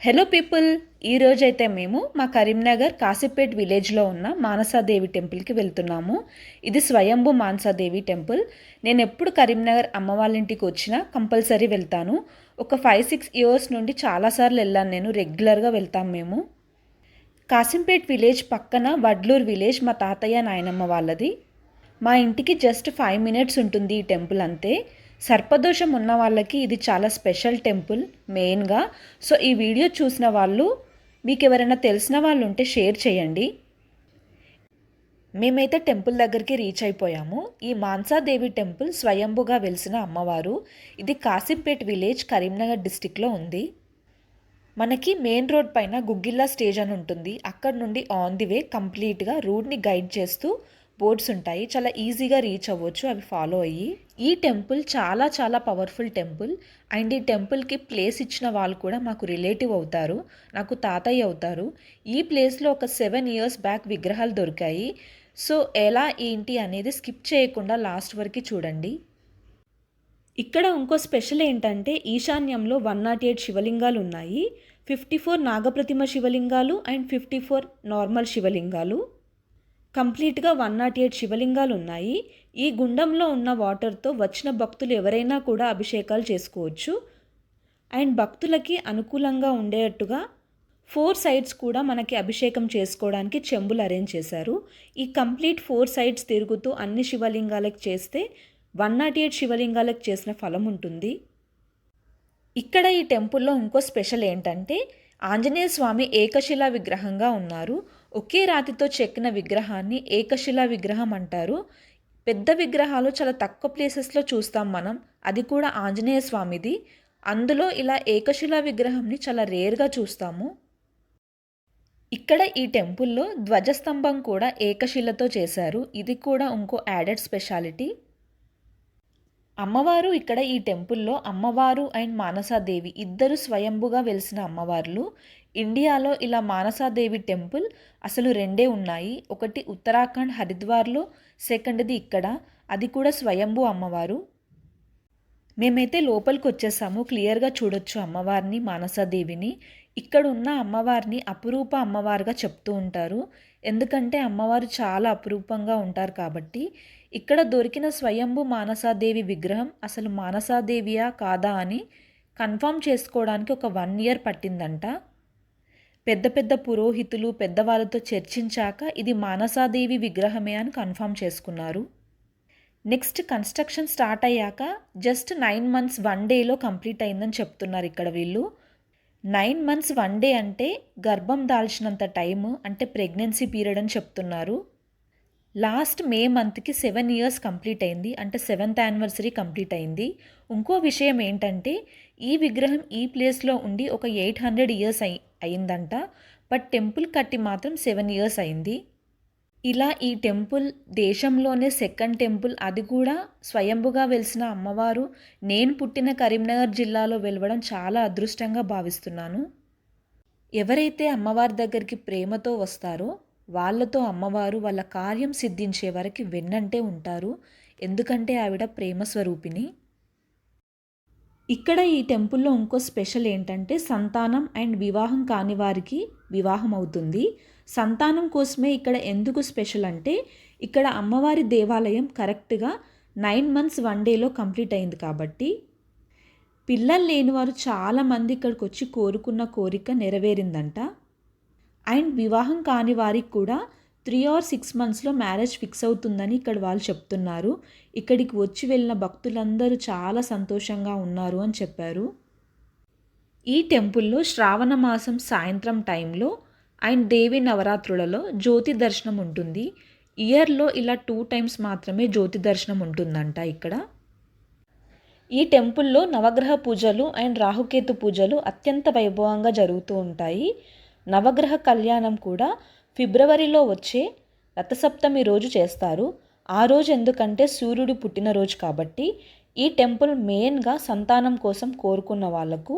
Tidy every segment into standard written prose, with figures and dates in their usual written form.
Hello people, ఈరోజైతే మేము మా కరీంనగర్ కాసిపేట్ విలేజ్లో ఉన్న మానసాదేవి టెంపుల్కి వెళ్తున్నాము. ఇది స్వయంభూ మానసాదేవి టెంపుల్. నేను ఎప్పుడు కరీంనగర్ అమ్మ వాళ్ళ ఇంటికి వచ్చినా కంపల్సరీ వెళ్తాను. ఒక 5-6 ఇయర్స్ నుండి చాలాసార్లు వెళ్ళాను. నేను రెగ్యులర్గా వెళ్తాం మేము. కాసింపేట్ విలేజ్ పక్కన వడ్లూరు విలేజ్ మా తాతయ్య నాయనమ్మ వాళ్ళది. మా ఇంటికి జస్ట్ 5 మినిట్స్ ఉంటుంది ఈ టెంపుల్ అంతే. సర్పదోషం ఉన్న వాళ్ళకి ఇది చాలా స్పెషల్ టెంపుల్ మెయిన్గా. సో ఈ వీడియో చూసిన వాళ్ళు మీకు ఎవరైనా తెలిసిన వాళ్ళు ఉంటే షేర్ చేయండి. మేమైతే టెంపుల్ దగ్గరికి రీచ్ అయిపోయాము. ఈ మాన్సాదేవి టెంపుల్ స్వయంభుగా వెలిసిన అమ్మవారు. ఇది కాసింపేట్ విలేజ్ కరీంనగర్ డిస్టిక్లో ఉంది. మనకి మెయిన్ రోడ్ పైన గుగ్గిల్లా స్టేజ్ అని ఉంటుంది. అక్కడ నుండి ఆన్ ది వే కంప్లీట్గా రోడ్ని గైడ్ చేస్తూ బోర్డ్స్ ఉంటాయి. చాలా ఈజీగా రీచ్ అవ్వచ్చు అవి ఫాలో అయ్యి. ఈ టెంపుల్ చాలా చాలా పవర్ఫుల్ టెంపుల్. అండ్ ఈ టెంపుల్కి ప్లేస్ ఇచ్చిన వాళ్ళు కూడా మాకు రిలేటివ్ అవుతారు, నాకు తాతయ్య అవుతారు. ఈ ప్లేస్లో ఒక 7 ఇయర్స్ బ్యాక్ విగ్రహాలు దొరికాయి. సో ఎలా ఏంటి అనేది స్కిప్ చేయకుండా లాస్ట్ వరకు చూడండి. ఇక్కడ ఇంకో స్పెషల్ ఏంటంటే ఈశాన్యంలో 108 శివలింగాలు ఉన్నాయి. 54 నాగప్రతిమ శివలింగాలు అండ్ 54 నార్మల్ శివలింగాలు. కంప్లీట్గా 108 శివలింగాలు ఉన్నాయి. ఈ గుండంలో ఉన్న వాటర్తో వచ్చిన భక్తులు ఎవరైనా కూడా అభిషేకాలు చేసుకోవచ్చు. అండ్ భక్తులకి అనుకూలంగా ఉండేటట్టుగా 4 సైడ్స్ కూడా మనకి అభిషేకం చేసుకోవడానికి చెంబులు అరేంజ్ చేశారు. ఈ కంప్లీట్ 4 సైడ్స్ తిరుగుతూ అన్ని శివలింగాలకు చేస్తే 108 శివలింగాలకు చేసిన ఫలం ఉంటుంది. ఇక్కడ ఈ టెంపుల్లో ఇంకో స్పెషల్ ఏంటంటే ఆంజనేయ స్వామి ఏకశిలా విగ్రహంగా ఉన్నారు. ఒకే రాతితో చెక్కిన విగ్రహాన్ని ఏకశిలా విగ్రహం అంటారు. పెద్ద విగ్రహాలు చాలా తక్కువ ప్లేసెస్లో చూస్తాం మనం, అది కూడా ఆంజనేయ స్వామిది. అందులో ఇలా ఏకశిలా విగ్రహంని చాలా రేర్గా చూస్తాము. ఇక్కడ ఈ టెంపుల్లో ధ్వజస్తంభం కూడా ఏకశిలతో చేశారు. ఇది కూడా ఇంకో యాడెడ్ స్పెషాలిటీ. అమ్మవారు ఇక్కడ ఈ టెంపుల్లో అమ్మవారు అండ్ మానసాదేవి ఇద్దరు స్వయంభుగా వెలిసిన అమ్మవార్లు. ఇండియాలో ఇలా మానసాదేవి టెంపుల్ అసలు 2 ఉన్నాయి. ఒకటి ఉత్తరాఖండ్ హరిద్వార్లో, సెకండ్ది ఇక్కడ, అది కూడా స్వయంభూ అమ్మవారు. మేమైతే లోపలికి వచ్చేసాము. క్లియర్గా చూడొచ్చు అమ్మవారిని, మానసాదేవిని. ఇక్కడ ఉన్న అమ్మవారిని అపురూప అమ్మవారుగా చెప్తూ ఉంటారు. ఎందుకంటే అమ్మవారు చాలా అపురూపంగా ఉంటారు కాబట్టి. ఇక్కడ దొరికిన స్వయంభూ మానసాదేవి విగ్రహం అసలు మానసాదేవియా కాదా అని కన్ఫర్మ్ చేసుకోవడానికి ఒక 1 ఇయర్ పట్టిందంట. పెద్ద పెద్ద పురోహితులు పెద్దవాళ్ళతో చర్చించాక ఇది మానసాదేవి విగ్రహమే అని కన్ఫర్మ్ చేసుకున్నారు. నెక్స్ట్ కన్స్ట్రక్షన్ స్టార్ట్ అయ్యాక జస్ట్ 9 మంత్స్ 1 డేలో కంప్లీట్ అయిందని చెప్తున్నారు ఇక్కడ వీళ్ళు. 9 మంత్స్ 1 డే అంటే గర్భం దాల్చినంత టైము, అంటే ప్రెగ్నెన్సీ పీరియడ్ అని చెప్తున్నారు. లాస్ట్ మే మంత్కి 7 ఇయర్స్ కంప్లీట్ అయింది, అంటే 7th యానివర్సరీ కంప్లీట్ అయింది. ఇంకో విషయం ఏంటంటే ఈ విగ్రహం ఈ ప్లేస్లో ఉండి ఒక 800 ఇయర్స్ అయిందంట. బట్ టెంపుల్ కట్టి మాత్రం 7 ఇయర్స్ అయింది. ఇలా ఈ టెంపుల్ దేశంలోనే సెకండ్ టెంపుల్, అది కూడా స్వయంభుగా వెలిసిన అమ్మవారు నేను పుట్టిన కరీంనగర్ జిల్లాలో వెలవడం చాలా అదృష్టంగా భావిస్తున్నాను. ఎవరైతే అమ్మవారి దగ్గరికి ప్రేమతో వస్తారో వాళ్ళతో అమ్మవారు వాళ్ళ కార్యం సిద్ధించే వరకు వెన్నంటే ఉంటారు. ఎందుకంటే ఆవిడ ప్రేమ స్వరూపిణి. ఇక్కడ ఈ టెంపుల్లో ఇంకో స్పెషల్ ఏంటంటే సంతానం అండ్ వివాహం కాని వారికి వివాహం అవుతుంది. సంతానం కోసమే ఇక్కడ ఎందుకు స్పెషల్ అంటే ఇక్కడ అమ్మవారి దేవాలయం కరెక్ట్గా 9 మంత్స్ 1 డేలో కంప్లీట్ అయింది కాబట్టి పిల్లలు లేని వారు చాలామంది ఇక్కడికి వచ్చి కోరుకున్న కోరిక నెరవేరిందంట. అండ్ వివాహం కాని వారికి కూడా 3 or 6 మంత్స్లో మ్యారేజ్ ఫిక్స్ అవుతుందని ఇక్కడ వాళ్ళు చెప్తున్నారు. ఇక్కడికి వచ్చి వెళ్ళిన భక్తులందరూ చాలా సంతోషంగా ఉన్నారు అని చెప్పారు. ఈ టెంపుల్లో శ్రావణ మాసం సాయంత్రం టైంలో అండ్ దేవి నవరాత్రులలో జ్యోతి దర్శనం ఉంటుంది. ఇయర్లో ఇలా 2 టైమ్స్ మాత్రమే జ్యోతి దర్శనం ఉంటుందంట ఇక్కడ. ఈ టెంపుల్లో నవగ్రహ పూజలు అండ్ రాహుకేతు పూజలు అత్యంత వైభవంగా జరుగుతూ ఉంటాయి. నవగ్రహ కళ్యాణం కూడా ఫిబ్రవరిలో వచ్చే రథసప్తమి రోజు చేస్తారు. ఆ రోజు ఎందుకంటే సూర్యుడు పుట్టినరోజు కాబట్టి. ఈ టెంపుల్ మెయిన్గా సంతానం కోసం కోరుకున్న వాళ్లకు,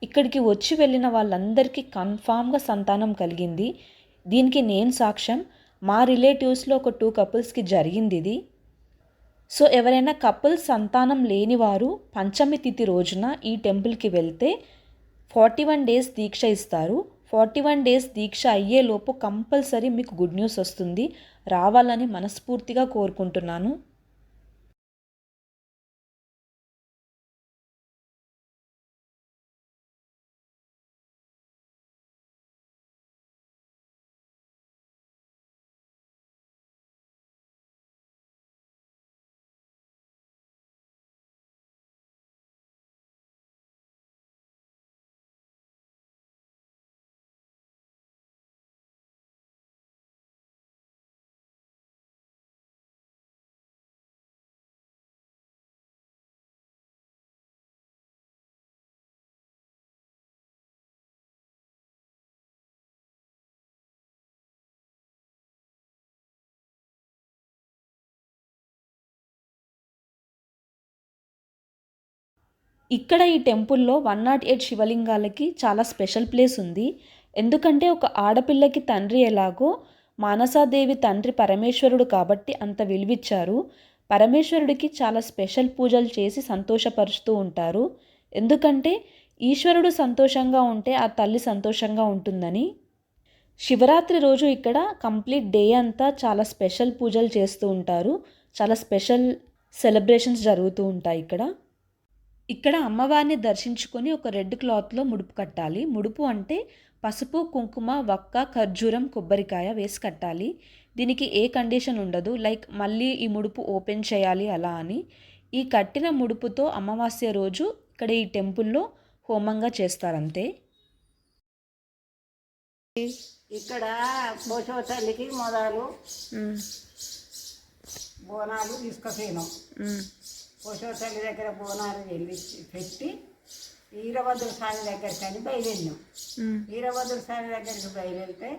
ఇక్కడికి వచ్చి వెళ్ళిన వాళ్ళందరికీ కన్ఫామ్గా సంతానం కలిగింది. దీనికి నేను సాక్ష్యం. మా రిలేటివ్స్లో ఒక 2 కపుల్స్కి జరిగింది ఇది. సో ఎవరైనా కపుల్స్ సంతానం లేనివారు పంచమి తిథి రోజున ఈ టెంపుల్కి వెళ్తే 41 డేస్ దీక్ష ఇస్తారు. 41 డేస్ దీక్ష అయ్యేలోపు కంపల్సరీ మీకు గుడ్ న్యూస్ వస్తుంది. రావాలని మనస్ఫూర్తిగా కోరుకుంటున్నాను. ఇక్కడ ఈ టెంపుల్లో 108 శివలింగాలకి చాలా స్పెషల్ ప్లేస్ ఉంది. ఎందుకంటే ఒక ఆడపిల్లకి తండ్రి ఎలాగో మానసాదేవి తండ్రి పరమేశ్వరుడు కాబట్టి అంత విలువిచ్చారు. పరమేశ్వరుడికి చాలా స్పెషల్ పూజలు చేసి సంతోషపరుస్తూ ఉంటారు. ఎందుకంటే ఈశ్వరుడు సంతోషంగా ఉంటే ఆ తల్లి సంతోషంగా ఉంటుందని. శివరాత్రి రోజు ఇక్కడ కంప్లీట్ డే అంతా చాలా స్పెషల్ పూజలు చేస్తూ ఉంటారు. చాలా స్పెషల్ సెలబ్రేషన్స్ జరుగుతూ ఉంటాయి ఇక్కడ. ఇక్కడ అమ్మవారిని దర్శించుకొని ఒక రెడ్ క్లాత్లో ముడుపు కట్టాలి. ముడుపు అంటే పసుపు, కుంకుమ, వక్క, ఖర్జూరం, కొబ్బరికాయ వేసి కట్టాలి. దీనికి ఏ కండిషన్ ఉండదు, లైక్ మళ్ళీ ఈ ముడుపు ఓపెన్ చేయాలి అలా అని. ఈ కట్టిన ముడుపుతో అమావాస్య రోజు ఇక్కడ ఈ టెంపుల్లో హోమంగా చేస్తారంతే. ఇక్కడ పోషవ తల్లికి మొదలు బోనాలు తీసుకుపోయినాం. పోషవ తల్లి దగ్గర బోనాలు పెట్టి వీరభద్ర స్వామి దగ్గరికి అని బయలుదేరినాం. వీరభద్ర స్వామి దగ్గరికి బయలుదేరితే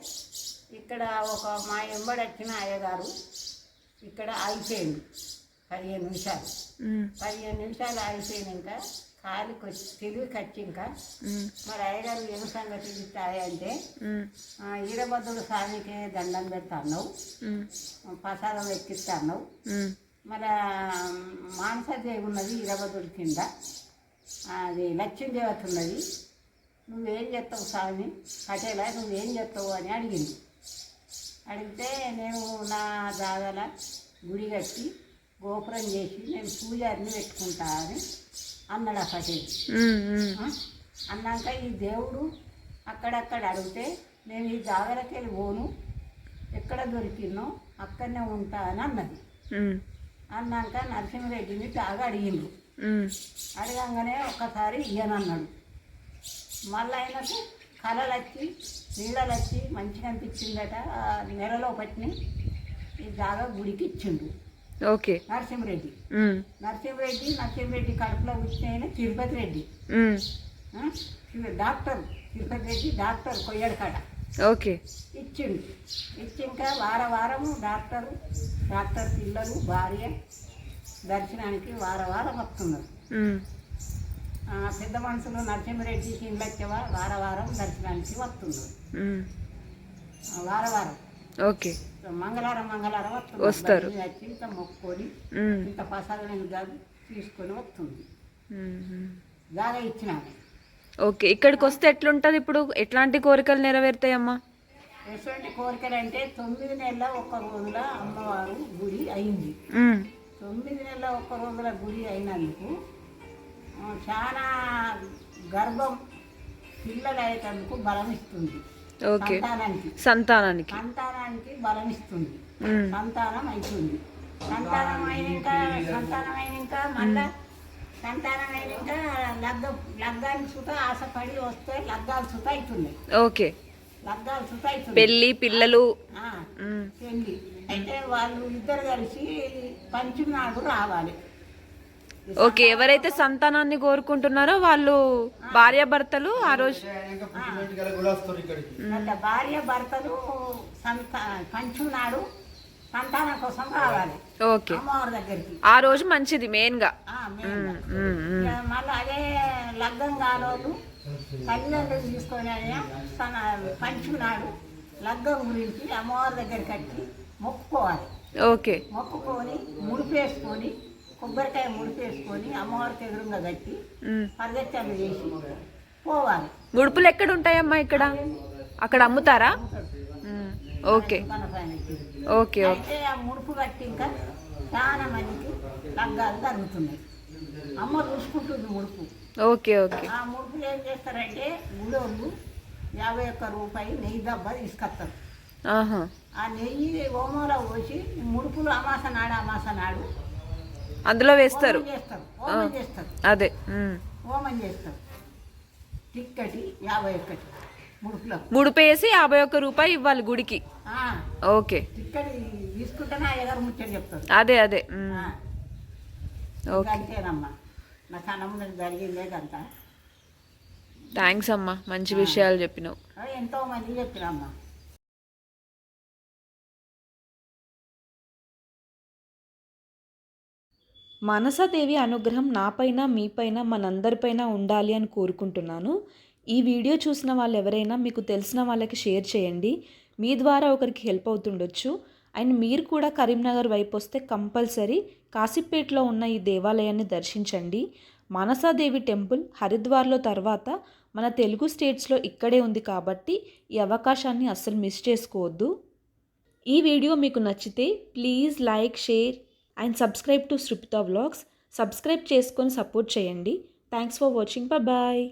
ఇక్కడ ఒక మా ఎంబడి వచ్చిన అయ్యగారు ఇక్కడ అయిపోయింది 15 నిమిషాలు. 15 నిమిషాలు అయిపోయినాక కాలికి వచ్చి తెలివికి వచ్చింక మరి అయ్యగారు ఏం సంగతి ఇస్తాయంటే వీరభద్రుడు స్వామికి దండం పెడతాన్నావు, ప్రసాదం ఎక్కిస్తాన్నావు, మన మానసదేవి ఉన్నది వీరభద్రుడి కింద, అది లక్ష్మీదేవత ఉన్నది, నువ్వేం చేస్తావు స్వామి కటేలా నువ్వేం చేస్తావు అని అడిగింది. అడిగితే నేను నా జాగల గుడి కట్టి గోపురం చేసి నేను పూజారిని పెట్టుకుంటా అని అన్నాడు ఆ పటేల్. అన్నాక ఈ దేవుడు అక్కడక్కడ అడిగితే నేను ఈ జాగలకి వెళ్ళి పోను, ఎక్కడ దొరికినో అక్కడనే ఉంటా అని అన్నది. అన్నాక నరసింహరెడ్డిని బాగా అడిగిండు. అడగంగానే ఒక్కసారి ఇయ్యనన్నాడు. మళ్ళీ ఆయనకు కళలు వచ్చి నీళ్ళలు వచ్చి మంచిగా అనిపించిందట. నెలలో పట్టిని ఈ జాగా గుడికి ఇచ్చిండు. ఓకే. నరసింహరెడ్డి కడుపులో వచ్చిన తిరుపతి రెడ్డి డాక్టర్, తిరుపతి రెడ్డి డాక్టర్ కొయ్యడు కాడ. ఓకే. ఇచ్చింక వారము డాక్టర్ పిల్లలు భార్య దర్శనానికి వారం వస్తున్నారు. పెద్ద మనుషులు నరసింహరెడ్డికి ఇళ్ళు వచ్చేవా వారం దర్శనానికి వస్తున్నారు. వారం ఓకే. మంగళవారం వస్తారు. వచ్చి ఇంత మొక్కుకొని ఇంత ప్రసాదం తీసుకొని వస్తుంది. జాగా ఇచ్చినాను. ఓకే. ఇక్కడికి వస్తే ఎట్లుంటుంది ఇప్పుడు? ఎట్లాంటి కోరికలు నెరవేరుతాయమ్మా? ఎటువంటి కోరికలు అంటే 9 నెలల 1 రోజుల అమ్మవారు గుడి అయింది. 9 నెలల 1 రోజుల గుడి అయినందుకు చాలా గర్భం పిల్లలు అయ్యేటందుకు బలం ఇస్తుంది. సంతానానికి బలం ఇస్తుంది. సంతానం అవుతుంది. సంతానం అయినాక మళ్ళా సంతానం అయినాక లగ్గానికి సుత ఆశపడి వస్తే లగ్గాలు సుత అవుతున్నాయి. ఓకే. లగ్గాలు సుత అవుతుంది. పెళ్ళి పిల్లలు పెళ్ళి అయితే వాళ్ళు ఇద్దరు కలిసి పంచనాడు రావాలి. ఓకే. ఎవరైతే సంతానాన్ని కోరుకుంటున్నారో వాళ్ళు భార్యాభర్తలు ఆ రోజు భార్యాభర్తలు పంచునాడు సంతానం కోసం రావాలి. ఓకే. అమ్మవారి దగ్గరికి ఆ రోజు మంచిది మెయిన్ గా. మళ్ళీ అదే లగ్గం కాలోళ్ళు తల్లిదండ్రులు తీసుకొని పంచునాడు లగ్గం గురించి అమ్మవారి దగ్గరికి కట్టి మొక్కుకోవాలి. ఓకే. మొక్కుకొని ముడిపేసుకొని కొబ్బరికాయ ముడిపేసుకొని అమ్మవారికి ఎదురుగా కట్టి పరిగెత్తాలు చేసి పోవాలి. ముడుపులు ఎక్కడ ఉంటాయమ్మా? ఇక్కడ అక్కడ అమ్ముతారా? ఓకే దుకాణం పైన ఎక్కి. ఓకే ఓకే అయితే ఆ ముడుపు కట్టి ఇంకా చాలా మందికి లగ్గాలు జరుగుతున్నాయి. అమ్మ చూసుకుంటుంది ముడుపు. ఓకే ఓకే ఆ ముడుపులు ఏం చేస్తారంటే గుడోళ్ళు 51 రూపాయలు నెయ్యి డబ్బా తీసుకొస్తారు. ఆహా ఆ నెయ్యి ఓమోలో పోసి ముడుపులు అమాస నాడు అందులో వేస్తారు. హోమం చేస్తారు. అదే హోమం చేస్తారు. టిక్కటి 51 ముడుపులో ముడిపేసి 51 రూపాయి ఇవ్వాలి గుడికి. ఓకే టిక్కటి తీసుకుంటేనే అయ్యగారు ముచ్చట చెప్తారు. అదే అదే ఓకే అంతేనమ్మా, నా కన్నమ్మ జరిగిందే కంట. థ్యాంక్స్ అమ్మా, మంచి విషయాలు చెప్పినావు. ఎంతో మంది చెప్పినమ్మా. మనసాదేవి అనుగ్రహం నాపైన మీపైన మనందరిపైన ఉండాలి అని కోరుకుంటున్నాను. ఈ వీడియో చూసిన వాళ్ళు ఎవరైనా మీకు తెలిసిన వాళ్ళకి షేర్ చేయండి. మీ ద్వారా ఒకరికి హెల్ప్ అవుతుండొచ్చు. అండ్ మీరు కూడా కరీంనగర్ వైపు వస్తే కంపల్సరీ కాసిప్పేట్లో ఉన్న ఈ దేవాలయాన్ని దర్శించండి. మనసాదేవి టెంపుల్ హరిద్వార్లో తర్వాత మన తెలుగు స్టేట్స్లో ఇక్కడే ఉంది కాబట్టి ఈ అవకాశాన్ని అస్సలు మిస్ చేసుకోవద్దు. ఈ వీడియో మీకు నచ్చితే please like, share and subscribe to Shruptha vlogs. Subscribe చేసుకొని సపోర్ట్ చేయండి. Thanks for watching. బాయ్.